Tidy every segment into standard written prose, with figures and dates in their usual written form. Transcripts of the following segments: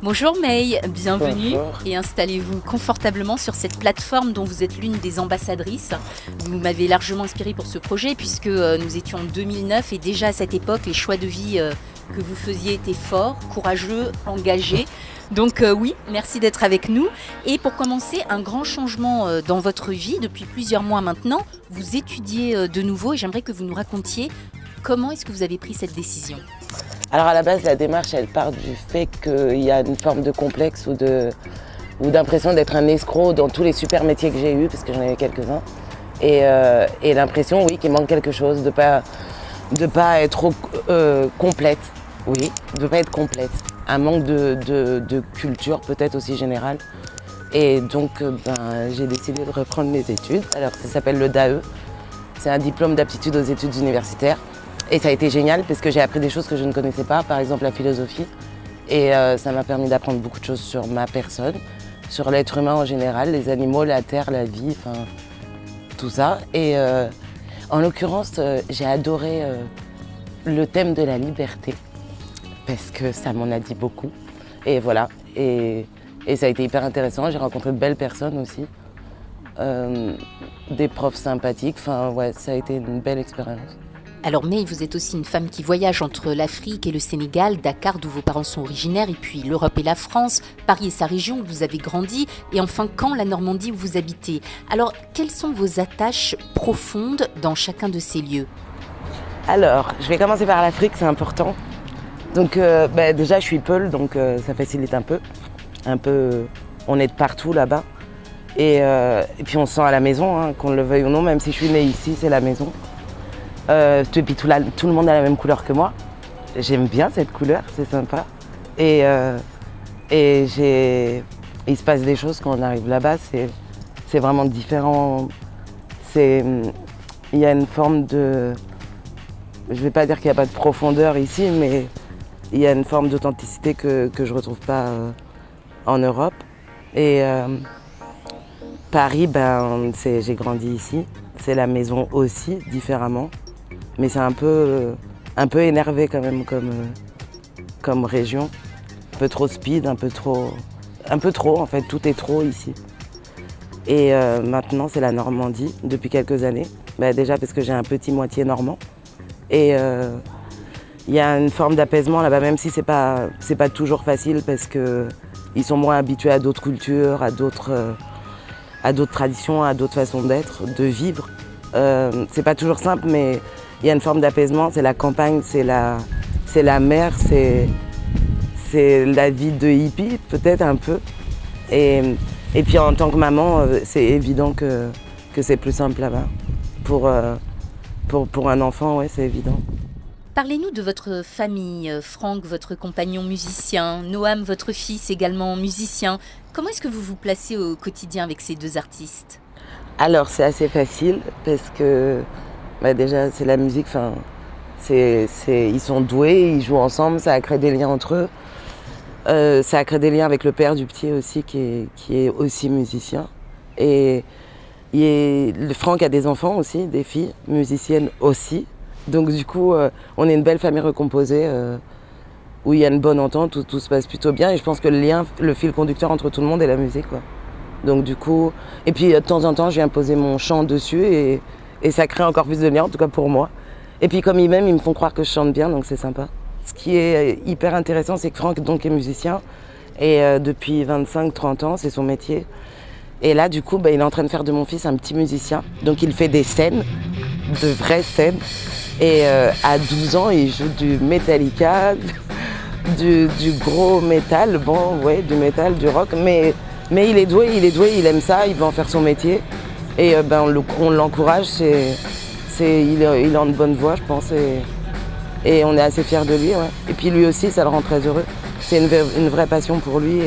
Bonjour May, bienvenue. Bonjour. Et installez-vous confortablement sur cette plateforme dont vous êtes l'une des ambassadrices. Vous m'avez largement inspirée pour ce projet puisque nous étions en 2009 et déjà à cette époque, les choix de vie que vous faisiez étaient forts, courageux, engagés. Donc oui, merci d'être avec nous. Et pour commencer, un grand changement dans votre vie. Depuis plusieurs mois maintenant, vous étudiez de nouveau et j'aimerais que vous nous racontiez comment est-ce que vous avez pris cette décision. Alors à la base, la démarche, elle part du fait qu'il y a une forme de complexe ou d'impression d'être un escroc dans tous les super métiers que j'ai eus, parce que j'en ai eu quelques-uns. Et l'impression, oui, qu'il manque quelque chose, de pas être complète, oui, de pas être complète. Un manque de culture peut-être aussi générale. Et donc, j'ai décidé de reprendre mes études. Alors ça s'appelle le DAE, c'est un diplôme d'aptitude aux études universitaires. Et ça a été génial parce que j'ai appris des choses que je ne connaissais pas, par exemple la philosophie. Et ça m'a permis d'apprendre beaucoup de choses sur ma personne, sur l'être humain en général, les animaux, la terre, la vie, enfin tout ça. Et en l'occurrence, j'ai adoré le thème de la liberté parce que ça m'en a dit beaucoup. Et voilà, et ça a été hyper intéressant. J'ai rencontré de belles personnes aussi, des profs sympathiques. Enfin ouais, ça a été une belle expérience. Alors May, vous êtes aussi une femme qui voyage entre l'Afrique et le Sénégal, Dakar d'où vos parents sont originaires, et puis l'Europe et la France, Paris et sa région où vous avez grandi, et enfin Caen, la Normandie où vous habitez. Alors, quelles sont vos attaches profondes dans chacun de ces lieux ? Alors, je vais commencer par l'Afrique, c'est important. Donc déjà, je suis Peul, donc ça facilite un peu. On est de partout là-bas. Et puis on se sent à la maison, hein, qu'on le veuille ou non, même si je suis née ici, c'est la maison. Et puis tout le monde a la même couleur que moi. J'aime bien cette couleur, c'est sympa. Et il se passe des choses quand on arrive là-bas, c'est vraiment différent. Il y a une forme de... Je ne vais pas dire qu'il n'y a pas de profondeur ici, mais il y a une forme d'authenticité que je ne retrouve pas en Europe. Et Paris, j'ai grandi ici. C'est la maison aussi, différemment. Mais c'est un peu énervé quand même comme région. Un peu trop speed, un peu trop en fait, tout est trop ici. Et maintenant c'est la Normandie depuis quelques années. Déjà parce que j'ai un petit moitié normand. Et il y a une forme d'apaisement là-bas, même si c'est pas toujours facile parce qu'ils sont moins habitués à d'autres cultures, à d'autres traditions, à d'autres façons d'être, de vivre. C'est pas toujours simple, mais il y a une forme d'apaisement, c'est la campagne, c'est la mer, c'est la vie de hippie, peut-être un peu. Et puis en tant que maman, c'est évident que c'est plus simple là-bas. Pour un enfant, ouais, c'est évident. Parlez-nous de votre famille, Franck, votre compagnon musicien, Noam, votre fils également musicien. Comment est-ce que vous vous placez au quotidien avec ces deux artistes ? Alors c'est assez facile parce que déjà c'est la musique, ils sont doués, ils jouent ensemble, ça a créé des liens entre eux. Ça a créé des liens avec le père du petit aussi qui est aussi musicien. Et Franck a des enfants aussi, des filles musiciennes aussi. Donc du coup, on est une belle famille recomposée où il y a une bonne entente, où tout se passe plutôt bien. Et je pense que le fil conducteur entre tout le monde est la musique, quoi. Donc du coup, et puis de temps en temps, je viens poser mon chant dessus et ça crée encore plus de liens, en tout cas pour moi. Et puis comme ils m'aiment, ils me font croire que je chante bien, donc c'est sympa. Ce qui est hyper intéressant, c'est que Franck donc, est musicien et depuis 25-30 ans, c'est son métier. Et là, du coup, il est en train de faire de mon fils un petit musicien. Donc il fait des scènes, de vraies scènes. Et à 12 ans, il joue du Metallica, du gros métal, du métal, du rock. Mais il est doué, il aime ça, il veut en faire son métier. Et on l'encourage, il est en de bonne voie, je pense. Et on est assez fiers de lui. Ouais. Et puis lui aussi, ça le rend très heureux. C'est une vraie passion pour lui.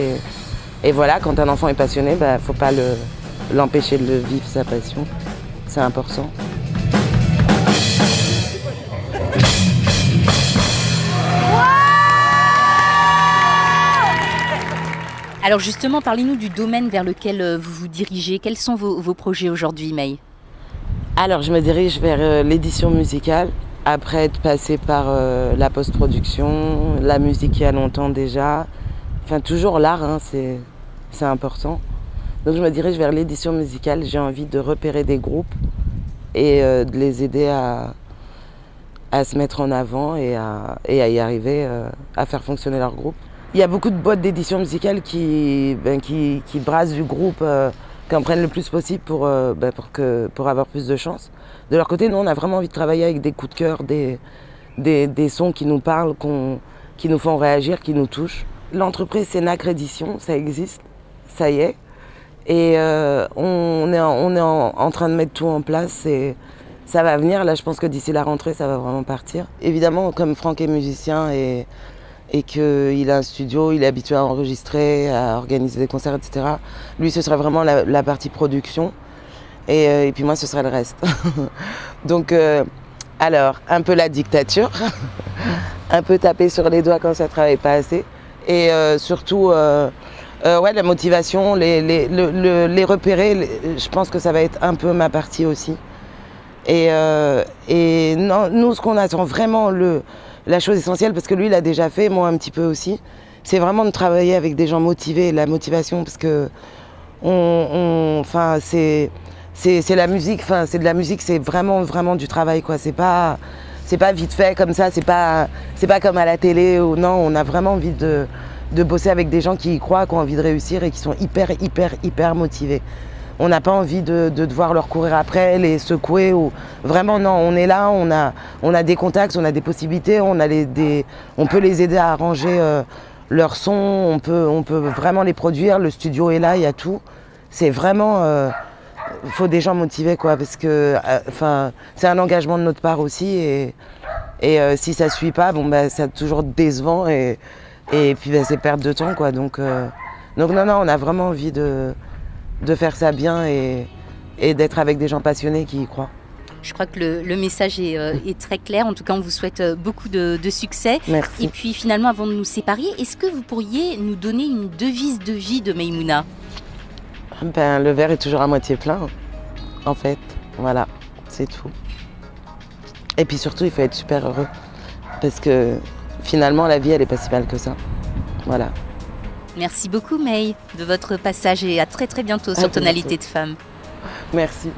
Et voilà, quand un enfant est passionné, faut pas l'empêcher de vivre sa passion. C'est important. Alors justement, parlez-nous du domaine vers lequel vous vous dirigez. Quels sont vos projets aujourd'hui, May ? Alors, je me dirige vers l'édition musicale, après être passée par la post-production, la musique il y a longtemps déjà. Enfin, toujours l'art, hein, c'est important. Donc, je me dirige vers l'édition musicale. J'ai envie de repérer des groupes et de les aider à se mettre en avant et à y arriver, à faire fonctionner leur groupe. Il y a beaucoup de boîtes d'édition musicale qui brassent du groupe, qui en prennent le plus possible pour avoir plus de chance. De leur côté, nous, on a vraiment envie de travailler avec des coups de cœur, des sons qui nous parlent, qui nous font réagir, qui nous touchent. L'entreprise, c'est Nacre Édition, ça existe, ça y est. Et on est en train de mettre tout en place et ça va venir. Là, je pense que d'ici la rentrée, ça va vraiment partir. Évidemment, comme Franck est musicien et qu'il a un studio, il est habitué à enregistrer, à organiser des concerts, etc. Lui, ce serait vraiment la partie production. Et puis moi, ce serait le reste. Donc, alors, un peu la dictature, un peu taper sur les doigts quand ça ne travaille pas assez. Et surtout, la motivation, les repérer, je pense que ça va être un peu ma partie aussi. Et non, nous, ce qu'on attend vraiment, la chose essentielle, parce que lui, il a déjà fait, moi un petit peu aussi, c'est vraiment de travailler avec des gens motivés, la motivation, parce que c'est la musique, c'est de la musique, c'est vraiment, vraiment du travail, quoi. C'est pas vite fait comme ça, c'est pas comme à la télé, ou non, on a vraiment envie de bosser avec des gens qui y croient, qui ont envie de réussir et qui sont hyper, hyper, hyper motivés. On n'a pas envie de devoir leur courir après, les secouer. Ou... Vraiment, non, on est là, on a des contacts, on a des possibilités, on peut les aider à arranger leur son, on peut vraiment les produire, le studio est là, il y a tout. C'est vraiment... Il faut des gens motivés, quoi, parce que c'est un engagement de notre part aussi. Et si ça ne suit pas, c'est toujours décevant et puis c'est perte de temps, quoi. Donc non, on a vraiment envie de faire ça bien et d'être avec des gens passionnés qui y croient. Je crois que le message est très clair. En tout cas, on vous souhaite beaucoup de succès. Merci. Et puis finalement, avant de nous séparer, est-ce que vous pourriez nous donner une devise de vie de Maïmouna ? Le verre est toujours à moitié plein, en fait. Voilà, c'est tout. Et puis surtout, il faut être super heureux. Parce que finalement, la vie, elle est pas si mal que ça. Voilà. Merci beaucoup, May, de votre passage et à très très bientôt sur Tonalité de Femme. Merci.